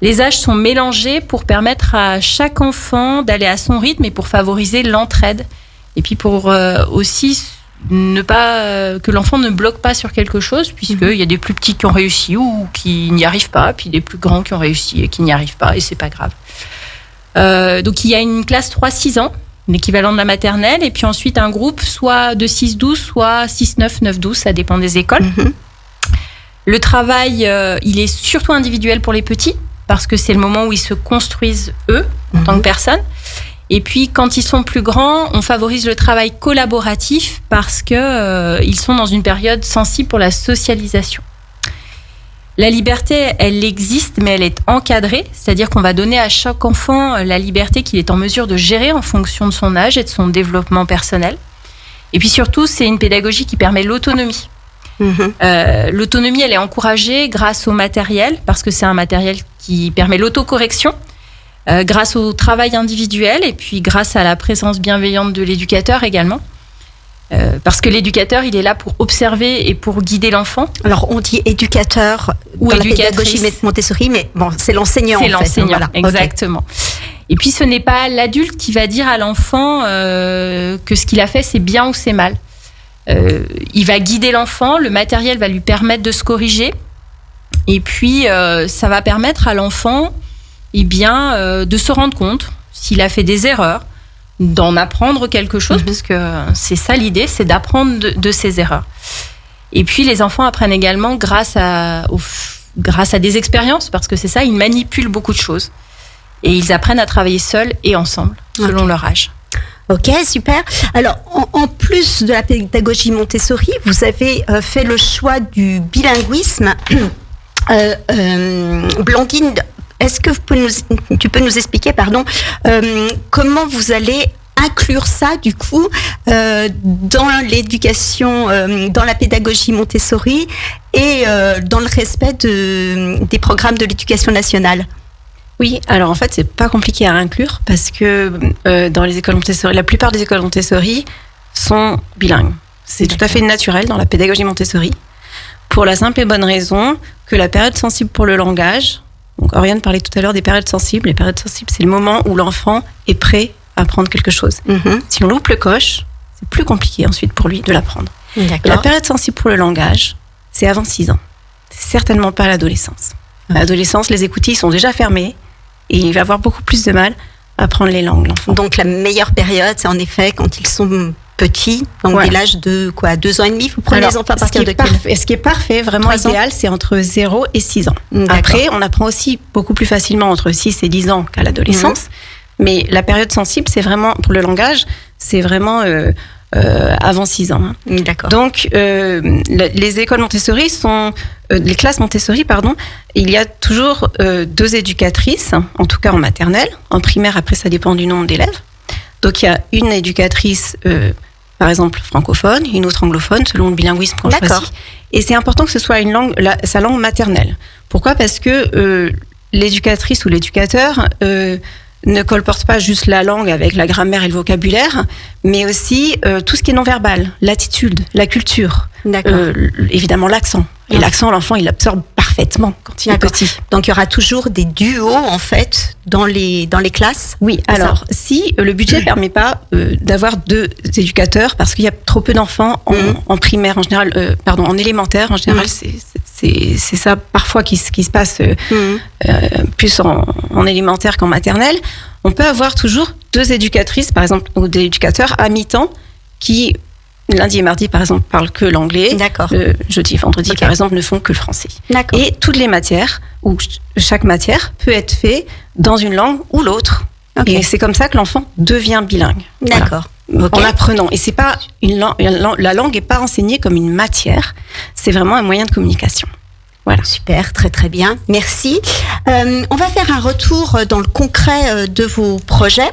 Les âges sont mélangés pour permettre à chaque enfant d'aller à son rythme et pour favoriser l'entraide. Et puis pour aussi ne pas que l'enfant ne bloque pas sur quelque chose, puisqu'il y a des plus petits qui ont réussi ou qui n'y arrivent pas, puis des plus grands qui ont réussi et qui n'y arrivent pas, et c'est pas grave. Donc il y a une classe 3-6 ans, l'équivalent de la maternelle, et puis ensuite un groupe soit de 6-12, soit 6-9, 9-12, ça dépend des écoles. Le travail, il est surtout individuel pour les petits, parce que c'est le moment où ils se construisent eux, en tant que personnes. Et puis, quand ils sont plus grands, on favorise le travail collaboratif parce que ils sont dans une période sensible pour la socialisation. La liberté, elle existe, mais elle est encadrée, c'est-à-dire qu'on va donner à chaque enfant la liberté qu'il est en mesure de gérer en fonction de son âge et de son développement personnel. Et puis surtout, c'est une pédagogie qui permet l'autonomie. L'autonomie, elle est encouragée grâce au matériel, parce que c'est un matériel qui permet l'autocorrection, grâce au travail individuel et puis grâce à la présence bienveillante de l'éducateur également. Parce que l'éducateur, il est là pour observer et pour guider l'enfant. Alors, on dit éducateur ou dans la pédagogie Montessori, mais bon, c'est l'enseignant. C'est en l'enseignant, fait. Voilà. Exactement. Okay. Et puis, ce n'est pas l'adulte qui va dire à l'enfant que ce qu'il a fait, c'est bien ou c'est mal. Il va guider l'enfant, le matériel va lui permettre de se corriger, et puis ça va permettre à l'enfant de se rendre compte s'il a fait des erreurs, d'en apprendre quelque chose, parce que c'est ça l'idée, c'est d'apprendre de ses erreurs. Et puis les enfants apprennent également grâce à des expériences, parce que c'est ça, ils manipulent beaucoup de choses. Et ils apprennent à travailler seuls et ensemble, selon leur âge. Ok, super. Alors, en plus de la pédagogie Montessori, vous avez fait le choix du bilinguisme. Blandine, est-ce que tu peux nous expliquer, comment vous allez inclure ça du coup dans l'éducation, dans la pédagogie Montessori et dans le respect des programmes de l'éducation nationale? Oui, alors en fait, c'est pas compliqué à inclure parce que dans les écoles Montessori, la plupart des écoles Montessori sont bilingues. C'est tout à fait naturel dans la pédagogie Montessori, pour la simple et bonne raison que la période sensible pour le langage, donc Oriane parlait tout à l'heure des périodes sensibles, les périodes sensibles, c'est le moment où l'enfant est prêt à apprendre quelque chose. Si on loupe le coche, c'est plus compliqué ensuite pour lui de l'apprendre. La période sensible pour le langage, c'est avant 6 ans. C'est certainement pas l'adolescence. À l'adolescence, les écoutilles sont déjà fermées et il va avoir beaucoup plus de mal à apprendre les langues, l'enfant. Donc la meilleure période, c'est en effet quand ils sont petits, donc dès l'âge de 2 ans et demi, vous prenez les enfants à partir de quel? Ce qui est parfait, vraiment idéal, c'est entre 0 et 6 ans. Après, on apprend aussi beaucoup plus facilement entre 6 et 10 ans qu'à l'adolescence. Mais la période sensible, c'est vraiment, pour le langage, c'est vraiment avant 6 ans. D'accord. Donc, les écoles Montessori les classes Montessori, il y a toujours 2 éducatrices, en tout cas en maternelle. En primaire, après, ça dépend du nombre d'élèves. Donc, il y a une éducatrice, par exemple, francophone, une autre anglophone, selon le bilinguisme qu'on choisit. Et c'est important que ce soit sa langue maternelle. Pourquoi ? Parce que l'éducatrice ou l'éducateur ne colporte pas juste la langue avec la grammaire et le vocabulaire, mais aussi tout ce qui est non-verbal, l'attitude, la culture, évidemment l'accent. Et l'accent, l'enfant, il l'absorbe parfaitement quand il est petit. Donc, il y aura toujours des duos, en fait, dans les classes? Oui, alors, si le budget ne permet pas d'avoir 2 éducateurs, parce qu'il y a trop peu d'enfants en primaire, en général, en élémentaire, en général, c'est ça parfois qui se passe plus en élémentaire qu'en maternelle, on peut avoir toujours 2 éducatrices, par exemple, ou des éducateurs à mi-temps qui... Lundi et mardi, par exemple, parlent que l'anglais. Jeudi et vendredi, par exemple, ne font que le français. Et toutes les matières, ou chaque matière, peut être faite dans une langue ou l'autre. Et c'est comme ça que l'enfant devient bilingue. En apprenant. Et c'est pas la langue n'est pas enseignée comme une matière, c'est vraiment un moyen de communication. Voilà. Super, très très bien, merci. On va faire un retour dans le concret de vos projets.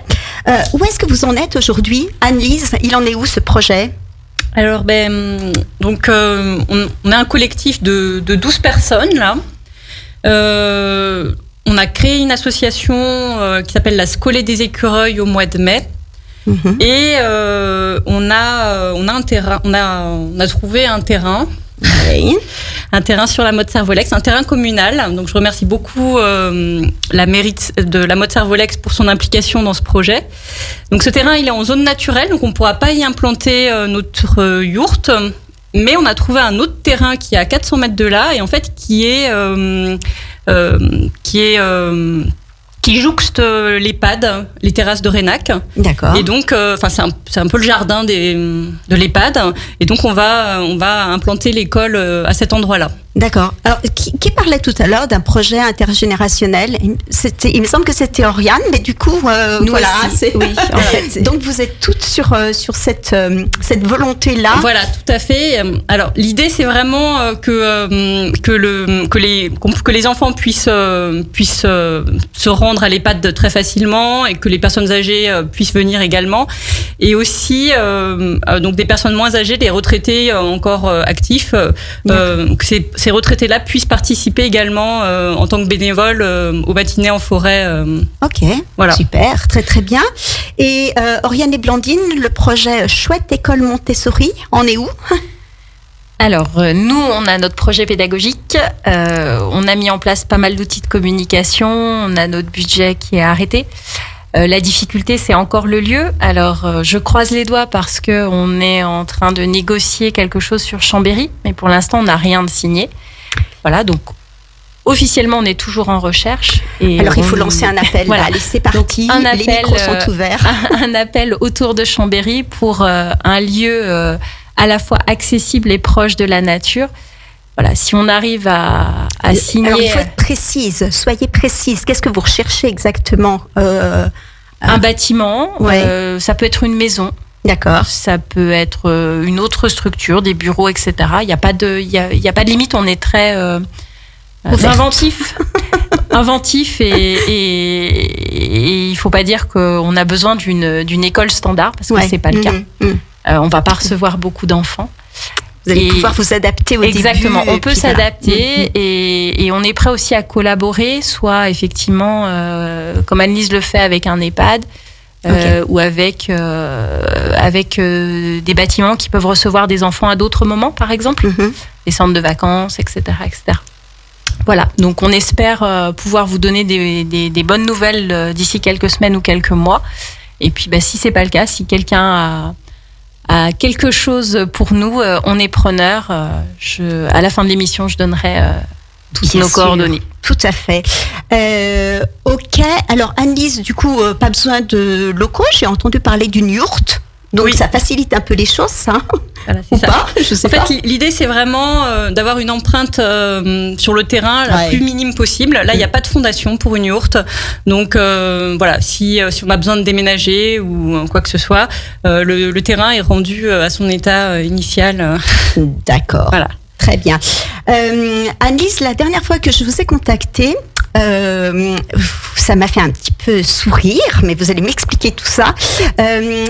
Où est-ce que vous en êtes aujourd'hui, Anne-Lise? Il en est où ce projet? Alors, donc, on a un collectif de 12 personnes, là. On a créé une association qui s'appelle la Scolée des Écureuils au mois de mai. Et on a trouvé un terrain. Un terrain sur la Motte Servolex, un terrain communal. Donc je remercie beaucoup la mairie de la Motte Servolex pour son implication dans ce projet. Donc ce terrain, il est en zone naturelle, donc on ne pourra pas y implanter notre yourte. Mais on a trouvé un autre terrain qui est à 400 mètres de là et en fait qui jouxte l'EHPAD, les terrasses de Raynac. Et donc, c'est un peu le jardin de l'EHPAD. Et donc, on va implanter l'école à cet endroit-là. D'accord. Alors, qui parlait tout à l'heure d'un projet intergénérationnel? Il me semble que c'était Oriane, mais du coup, voilà. Oui, en fait. Donc, vous êtes toutes sur cette volonté-là. Voilà, tout à fait. Alors, l'idée, c'est vraiment que les enfants puissent se rendre à l'EHPAD très facilement et que les personnes âgées puissent venir également. Et aussi, donc des personnes moins âgées, des retraités encore actifs, que ces retraités-là puissent participer également en tant que bénévoles aux matinées en forêt. Ok, voilà. Super, très très bien. Et Oriane et Blandine, le projet Chouette École Montessori, en est où? Alors, nous, on a notre projet pédagogique. On a mis en place pas mal d'outils de communication. On a notre budget qui est arrêté. La difficulté, c'est encore le lieu. Alors, je croise les doigts parce qu'on est en train de négocier quelque chose sur Chambéry, mais pour l'instant, on n'a rien de signé. Voilà, donc officiellement, on est toujours en recherche. Et alors, il faut lancer un appel. Voilà. Allez, c'est parti. Les micros sont ouverts. Un appel autour de Chambéry pour un lieu à la fois accessible et proche de la nature. Voilà, si on arrive à signer... Alors, il faut être précise, soyez précise. Qu'est-ce que vous recherchez exactement? Un bâtiment, ça peut être une maison. D'accord. Ça peut être une autre structure, des bureaux, etc. Il n'y a pas de limite, on est très inventif. inventif et il faut pas dire qu'on a besoin d'une école standard parce que c'est pas le cas. On va pas recevoir beaucoup d'enfants. Vous allez pouvoir vous adapter au exactement, début. on peut s'adapter et on est prêt aussi à collaborer, soit effectivement, comme Anne-Lise le fait avec un EHPAD, ou avec des bâtiments qui peuvent recevoir des enfants à d'autres moments, par exemple, des centres de vacances, etc., etc. Voilà, donc on espère pouvoir vous donner des bonnes nouvelles d'ici quelques semaines ou quelques mois. Et puis, si c'est pas le cas, si quelqu'un a quelque chose pour nous, on est preneur. À la fin de l'émission, je donnerai toutes nos coordonnées. Tout à fait. Ok. Alors, Anne-Lise, du coup, pas besoin de locaux. J'ai entendu parler d'une yourte. Donc, ça facilite un peu les choses, ça. Voilà, c'est ça. Pas, je sais pas. En fait, l'idée, c'est vraiment d'avoir une empreinte sur le terrain la plus minime possible. Là, il n'y a pas de fondation pour une yourte. Donc, voilà, si on a besoin de déménager ou quoi que ce soit, le terrain est rendu à son état initial. D'accord. Voilà. Très bien. Anne-Lise, la dernière fois que je vous ai contactée, ça m'a fait un petit peu sourire, mais vous allez m'expliquer tout ça.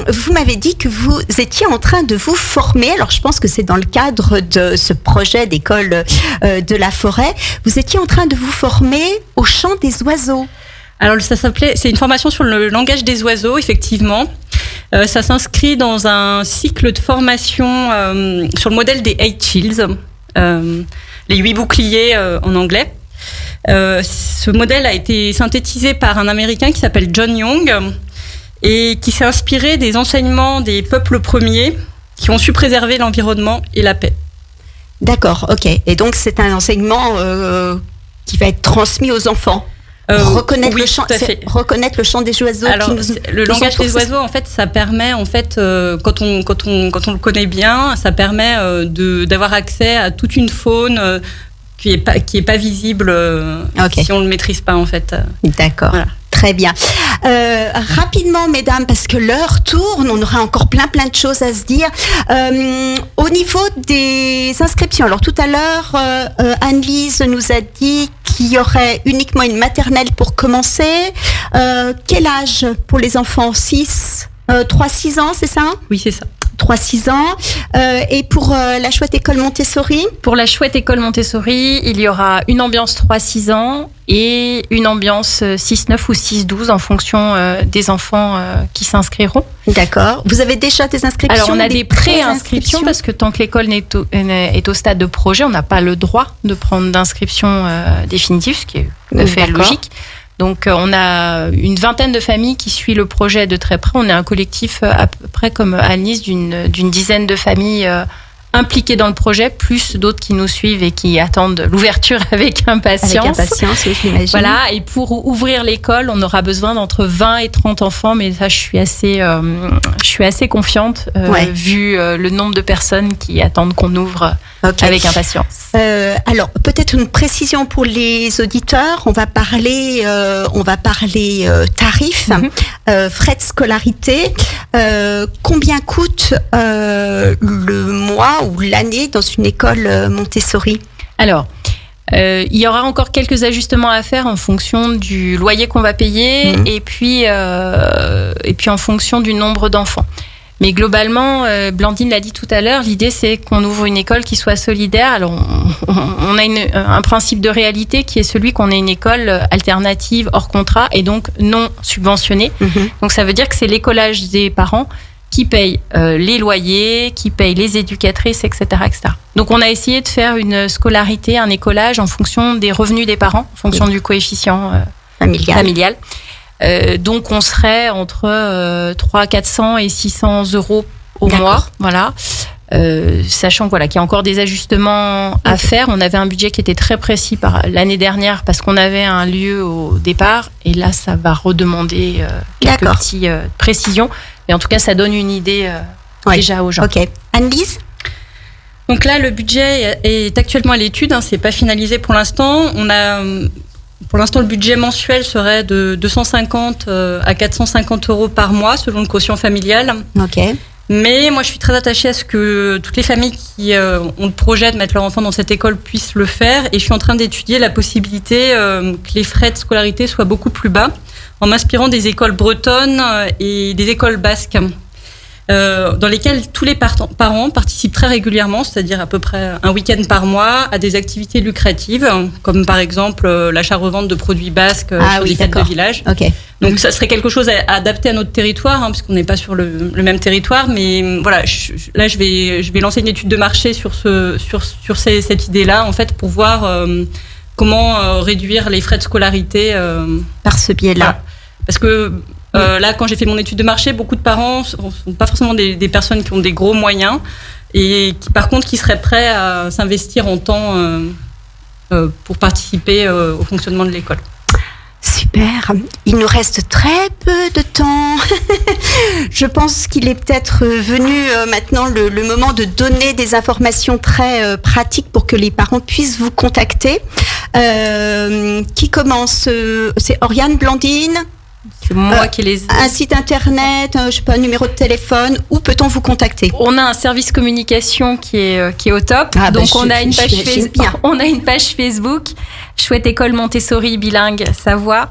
Vous m'avez dit que vous étiez en train de vous former. Alors, je pense que c'est dans le cadre de ce projet d'école de la forêt. Vous étiez en train de vous former au chant des oiseaux. Alors, c'est une formation sur le langage des oiseaux, effectivement. Ça s'inscrit dans un cycle de formation sur le modèle des 8 Shields, les 8 boucliers en anglais. Ce modèle a été synthétisé par un Américain qui s'appelle John Young et qui s'est inspiré des enseignements des peuples premiers qui ont su préserver l'environnement et la paix. D'accord, ok. Et donc c'est un enseignement qui va être transmis aux enfants. Reconnaître le chant, reconnaître le chant des oiseaux. Alors, le langage des oiseaux, en fait, ça permet, quand on le connaît bien, ça permet d'avoir accès à toute une faune qui est pas visible si on le maîtrise pas, en fait. D'accord. Voilà. Très bien. Rapidement, mesdames, parce que l'heure tourne, on aura encore plein de choses à se dire. Au niveau des inscriptions, alors tout à l'heure, Anne-Lise nous a dit qu'il y aurait uniquement une maternelle pour commencer. Quel âge pour les enfants? 3-6 ans, c'est ça? Oui, c'est ça. 3-6 ans. Et pour la chouette école Montessori? Pour la chouette école Montessori, il y aura une ambiance 3-6 ans et une ambiance 6-9 ou 6-12 en fonction des enfants qui s'inscriront. D'accord. Vous avez déjà des inscriptions? Alors, on a des pré-inscriptions parce que tant que l'école est au stade de projet, on n'a pas le droit de prendre d'inscription définitive, ce qui est tout à fait logique. Donc, on a une vingtaine de familles qui suivent le projet de très près. On est un collectif à peu près comme Anne-Lise d'une dizaine de familles impliquées dans le projet, plus d'autres qui nous suivent et qui attendent l'ouverture avec impatience. Avec impatience, oui, j'imagine. Voilà, et pour ouvrir l'école, on aura besoin d'entre 20 et 30 enfants, mais ça, je suis assez confiante, vu le nombre de personnes qui attendent qu'on ouvre avec impatience. Alors, peut-être une précision pour les auditeurs. On va parler tarifs, frais de scolarité. Combien coûte le mois ou l'année dans une école Montessori? Alors, il y aura encore quelques ajustements à faire en fonction du loyer qu'on va payer et puis en fonction du nombre d'enfants. Mais globalement, Blandine l'a dit tout à l'heure, l'idée c'est qu'on ouvre une école qui soit solidaire. Alors on a un principe de réalité qui est celui qu'on ait une école alternative hors contrat et donc non subventionnée. Donc ça veut dire que c'est l'écolage des parents qui paye les loyers, qui paye les éducatrices, etc., etc. Donc on a essayé de faire une scolarité, un écolage en fonction des revenus des parents, en fonction du coefficient familial. Donc on serait entre 400 et 600 euros au mois, voilà. Sachant qu'il y a encore des ajustements à faire. On avait un budget qui était très précis l'année dernière parce qu'on avait un lieu au départ et là ça va redemander quelques petites précisions. Mais en tout cas ça donne une idée déjà aux gens. Ok. Anne-Lise? Donc là le budget est actuellement à l'étude, c'est pas finalisé pour l'instant. Pour l'instant, le budget mensuel serait de 250 à 450 euros par mois, selon le quotient familial. Ok. Mais moi, je suis très attachée à ce que toutes les familles qui ont le projet de mettre leur enfant dans cette école puissent le faire. Et je suis en train d'étudier la possibilité que les frais de scolarité soient beaucoup plus bas en m'inspirant des écoles bretonnes et des écoles basques. Dans lesquelles tous les parents participent très régulièrement, c'est-à-dire à peu près un week-end par mois, à des activités lucratives, comme par exemple l'achat-revente de produits basques sur des fêtes de village. Okay. Donc ça serait quelque chose à adapter à notre territoire, puisqu'on n'est pas sur le même territoire. Mais voilà, là je vais lancer une étude de marché sur cette idée-là, en fait, pour voir comment réduire les frais de scolarité par ce biais-là. Voilà. Parce que là, quand j'ai fait mon étude de marché, beaucoup de parents sont pas forcément des personnes qui ont des gros moyens et qui, par contre, qui seraient prêts à s'investir en temps pour participer au fonctionnement de l'école. Super. Il nous reste très peu de temps. Je pense qu'il est peut-être venu maintenant le moment de donner des informations très pratiques pour que les parents puissent vous contacter. Qui commence C'est Oriane, Blandine? C'est moi qui les ai. Un site internet, je sais pas, un numéro de téléphone, où peut-on vous contacter? On a un service communication qui est au top. Donc on a une page Facebook, Chouette École Montessori bilingue Savoie.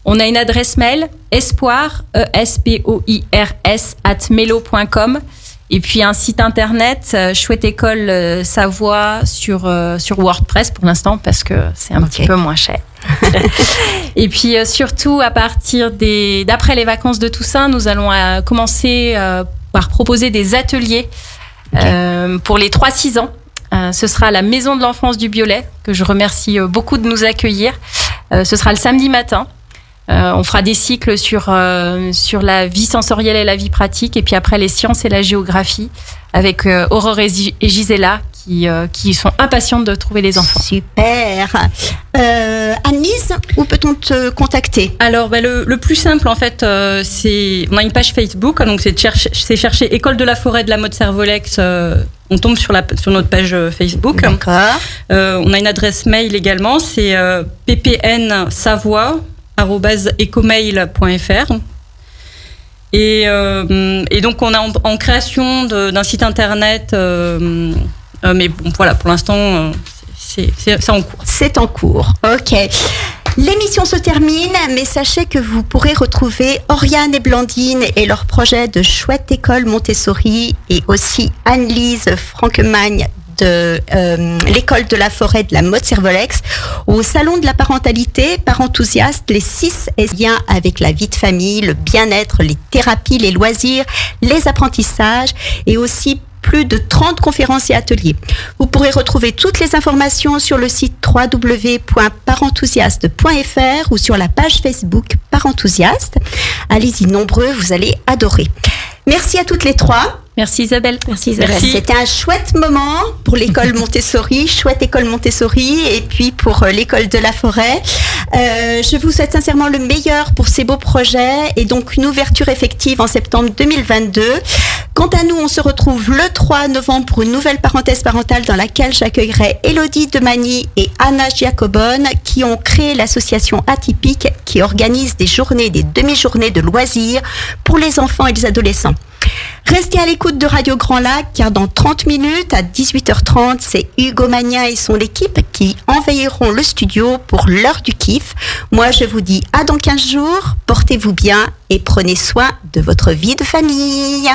On a une adresse mail espoir espoirs@melo.com. Et puis un site internet, Chouette École Savoie sur WordPress pour l'instant parce que c'est un petit peu moins cher. Et puis surtout à partir d'après les vacances de Toussaint, nous allons commencer par proposer des ateliers pour les 3-6 ans. Ce sera à la Maison de l'Enfance du Biolay, que je remercie beaucoup de nous accueillir. Ce sera le samedi matin. On fera des cycles sur la vie sensorielle et la vie pratique, et puis après les sciences et la géographie, avec Aurore et Gisela qui sont impatientes de trouver les enfants. Super. Anne-Lise, où peut-on te contacter? Alors, le plus simple, en fait, on a une page Facebook, donc c'est chercher École de la Forêt de la Motte-Servolex. On tombe sur notre page Facebook. D'accord. On a une adresse mail également, c'est ppnsavoie@ecomail.fr. Et donc on est en création d'un site internet, mais bon, voilà, pour l'instant c'est en cours. C'est en cours, ok. L'émission se termine, mais sachez que vous pourrez retrouver Oriane et Blandine et leur projet de Chouette École Montessori, et aussi Anne-Lise Franquemagne de l'école de la forêt de la Motte-Servolex au salon de la parentalité Parenthousiaste, les 6 liens avec la vie de famille, le bien-être, les thérapies, les loisirs, les apprentissages, et aussi plus de 30 conférences et ateliers. Vous pourrez retrouver toutes les informations sur le site www.parenthousiaste.fr ou sur la page Facebook Parenthousiaste. Allez-y nombreux, vous allez adorer. Merci à toutes les trois. Merci Isabelle. Merci Isabelle. C'était un chouette moment pour l'école Montessori, Chouette École Montessori, et puis pour l'école de la forêt. Je vous souhaite sincèrement le meilleur pour ces beaux projets, et donc une ouverture effective en septembre 2022. Quant à nous, on se retrouve le 3 novembre pour une nouvelle parenthèse parentale dans laquelle j'accueillerai Élodie Demani et Anna Giacobone, qui ont créé l'association Atypique, qui organise des journées, des demi-journées de loisirs pour les enfants et les adolescents. Restez à l'écoute de Radio Grand Lac, car dans 30 minutes, à 18h30, c'est Hugo Magnin et son équipe qui envahiront le studio pour l'heure du kiff. Moi, je vous dis à dans 15 jours, portez-vous bien et prenez soin de votre vie de famille.